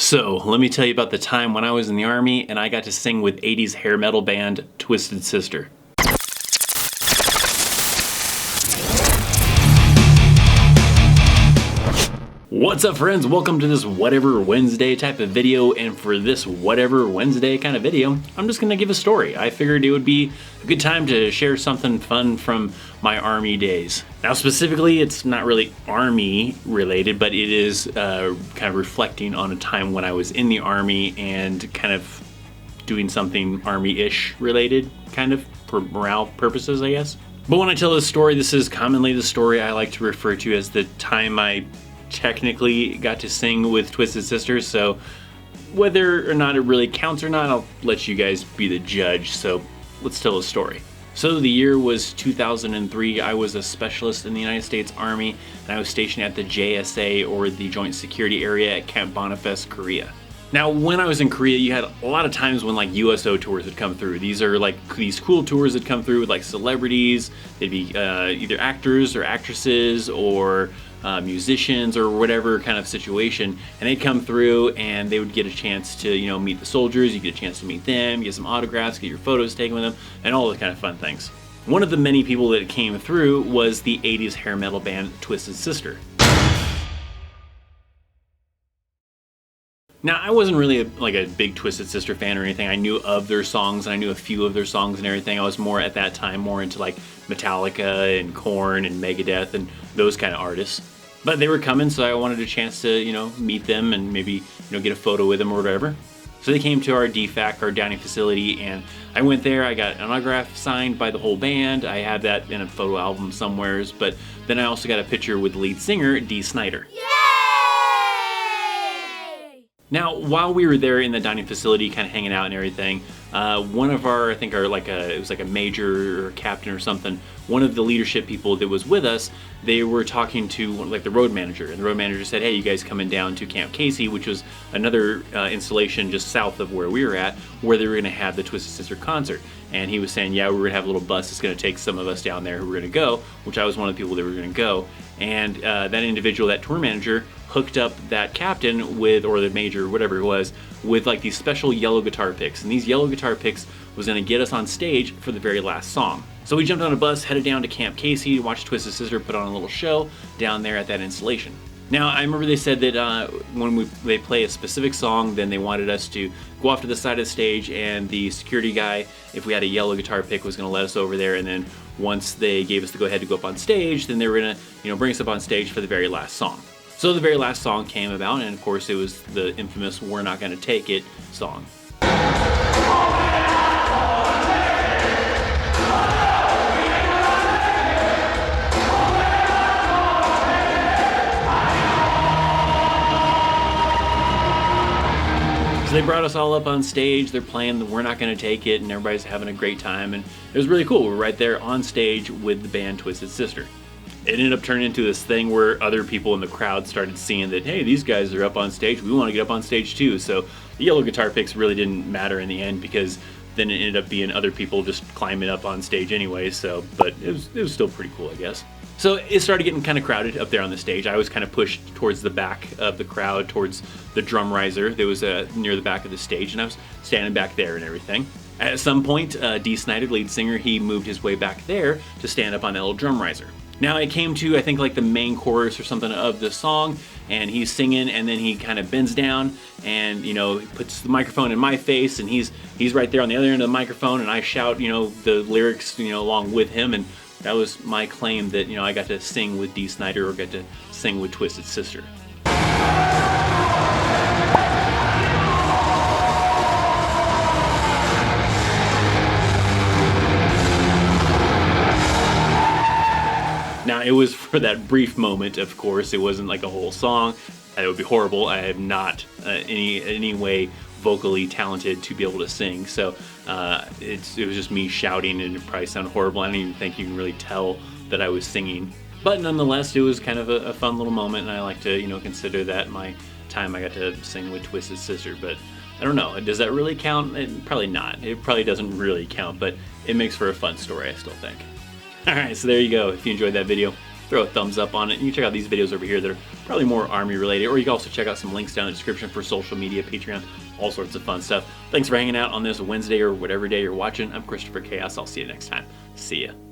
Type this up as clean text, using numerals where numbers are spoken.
So, let me tell you about the time when I was in the Army and I got to sing with 80s hair metal band Twisted Sister. What's up, friends? Welcome to this Whatever Wednesday type of video, and for this Whatever Wednesday kind of video, I'm just going to give a story. I figured it would be a good time to share something fun from my Army days. Now specifically, it's not really Army related, but it is kind of reflecting on a time when I was in the Army and kind of doing something Army-ish related, kind of for morale purposes, I guess. But when I tell this story, this is commonly the story I like to refer to as the time I technically got to sing with Twisted Sister, so whether or not it really counts or not, I'll let you guys be the judge. So let's tell a story. So the year was 2003. I was a specialist in the United States Army, and I was stationed at the JSA, or the Joint Security Area, at Camp Boniface, Korea. Now, when I was in Korea, you had a lot of times when like USO tours would come through. These are like these cool tours that come through with like celebrities. They'd be either actors or actresses or musicians or whatever kind of situation, and they'd come through and they would get a chance to, you know, meet the soldiers. You get a chance to meet them, get some autographs, get your photos taken with them, and all those kind of fun things. One of the many people that came through was the 80s hair metal band Twisted Sister. Now, I wasn't really a big Twisted Sister fan or anything. I knew of their songs, and I knew a few of their songs and everything. I was more, at that time, more into like Metallica and Korn and Megadeth and those kind of artists. But they were coming, so I wanted a chance to, you know, meet them and maybe, you know, get a photo with them or whatever. So they came to our DFAC, our dining facility, and I went there. I got an autograph signed by the whole band. I have that in a photo album somewheres, but then I also got a picture with the lead singer, Dee Snider. Now, while we were there in the dining facility, kind of hanging out and everything, one of our, it was like a major or a captain or something, one of the leadership people that was with us, they were talking to like the road manager, and the road manager said, "Hey, you guys coming down to Camp Casey," which was another installation just south of where we were at, where they were going to have the Twisted Sister concert. And he was saying, yeah, we're going to have a little bus that's going to take some of us down there who were going to go, which I was one of the people that were going to go. And that individual, that tour manager, hooked up that captain with, or the major, whatever it was, with like these special yellow guitar picks. And these yellow guitar picks was going to get us on stage for the very last song. So we jumped on a bus, headed down to Camp Casey to watch Twisted Sister put on a little show down there at that installation. Now, I remember they said that when they play a specific song, then they wanted us to go off to the side of the stage, and the security guy, if we had a yellow guitar pick, was going to let us over there. And then once they gave us the go-ahead to go up on stage, then they were going to, you know, bring us up on stage for the very last song. So the very last song came about, and of course it was the infamous "We're Not Gonna Take It" song. So they brought us all up on stage. They're playing the "We're Not Gonna Take It," and everybody's having a great time, and it was really cool. We're right there on stage with the band Twisted Sister. It ended up turning into this thing where other people in the crowd started seeing that, hey, these guys are up on stage, we want to get up on stage too. So the yellow guitar picks really didn't matter in the end, because then it ended up being other people just climbing up on stage anyway. So, but it was still pretty cool, I guess. So it started getting kind of crowded up there on the stage. I was kind of pushed towards the back of the crowd, towards the drum riser that was near the back of the stage, and I was standing back there and everything. At some point, Dee Snider, lead singer, he moved his way back there to stand up on that little drum riser. Now it came to, I think, like the main chorus or something of the song, and he's singing, and then he kind of bends down and, you know, puts the microphone in my face, and he's right there on the other end of the microphone, and I shout, you know, the lyrics, you know, along with him, and that was my claim that, you know, I got to sing with Dee Snider, or got to sing with Twisted Sister. Now, it was for that brief moment, of course. It wasn't like a whole song. That would be horrible. I am not any way vocally talented to be able to sing. So it was just me shouting, and it probably sounded horrible. I don't even think you can really tell that I was singing. But nonetheless, it was kind of a fun little moment, and I like to, you know, consider that my time I got to sing with Twisted Sister. But I don't know, does that really count? Probably not. It probably doesn't really count, but it makes for a fun story, I still think. Alright, so there you go. If you enjoyed that video, throw a thumbs up on it. And you can check out these videos over here that are probably more Army related, or you can also check out some links down in the description for social media, Patreon, all sorts of fun stuff. Thanks for hanging out on this Wednesday or whatever day you're watching. I'm Christopher Chaos. I'll see you next time. See ya.